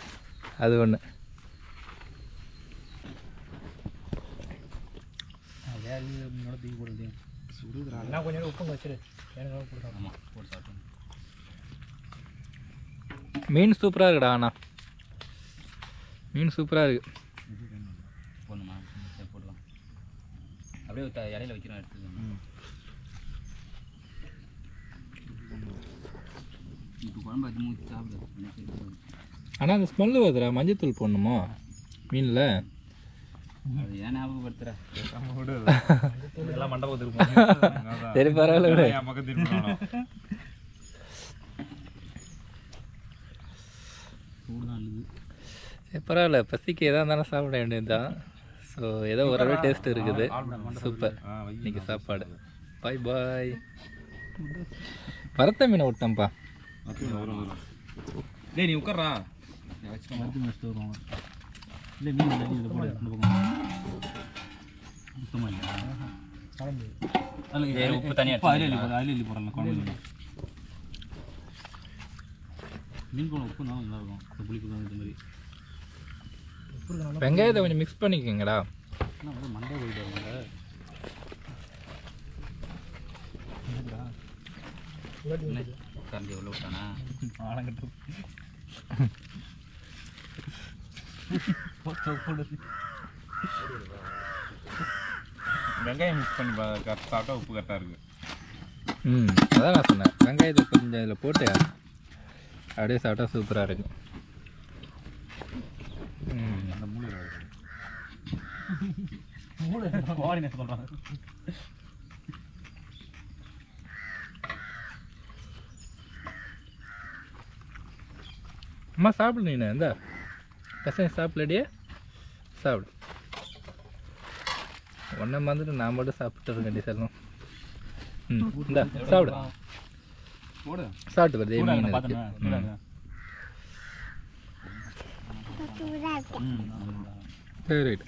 அது ஒன்று. கொஞ்சம் நேரம் உப்பு வச்சிரு. ஆமாம் போட்டு சாப்பிட்டு மீன் சூப்பராக இருக்குடா. ஆனால் மீன் சூப்பராக இருக்குது. போடணுமா? சரி போடலாம். அப்படியே இலையில வைக்கிறோம் எடுத்து. இப்போ குழம்பு அதிகமாக ஊற்றி சாப்பிடு. ஆனால் அந்த ஸ்மெல்லு வருதுடா. மஞ்சத்தூள் போடணுமா மீனில்? அது ஏன் ஞாபகப்படுத்துற? எல்லாம் மண்டபத்துக்கு சரி பரவாயில்ல விடு. என் பக்கம் திரும்பி போகணும். சூடு தான் அழுது. சரி பரவாயில்ல. பசிக்கு எதாக இருந்தாலும் சாப்பிட வேண்டியது தான். ஸோ ஏதோ ஓரளவு டேஸ்ட் இருக்குது. சூப்பர் இன்னைக்கு சாப்பாடு. பாய் பாய். வறுத்த மீனை விட்டேன்ப்பா. டேய் நீ உட்கார்றா. வச்சுட்டு வருவாங்க. இல்லை மீன் இதில் போட இந்த பக்கம் சுத்தமாக இல்லை. உப்பு தனியாக அள்ளி போடலாம். குழம்பு மீன் குழம்பு உப்பு தான் நல்லா இருக்கும். இந்த புளிப்பு தான் இந்த மாதிரி. வெங்காயத்தை கொஞ்சம் மிக்ஸ் பண்ணிக்கோங்கடா. ஆனால் மண்டை போயிட்டு வருவாங்க. கரண்டி எவ்வளோ விட்டானா? ஆனங்கட்டு வெங்காயம் மிக்ஸ் பண்ணி சாப்பிட்டா உப்பு கரெக்டாக இருக்குது. அதான் நான் சொன்னேன். வெங்காயத்தை கொஞ்சம் இதில் போட்டு அப்படியே சாப்பிட்டா சூப்பராக இருக்கும். அம்மா சாப்பிடு, நீ இந்த பசங்க சாப்பிடலையே, சாப்பிடு. ஒன்றை மறந்துட்டு நான் மட்டும் சாப்பிட்டு இருக்கேன் செல்லம். இந்த சாப்பிடு, சாப்பிட்டு வருது மீன் இருக்கு. சரி ரைட்.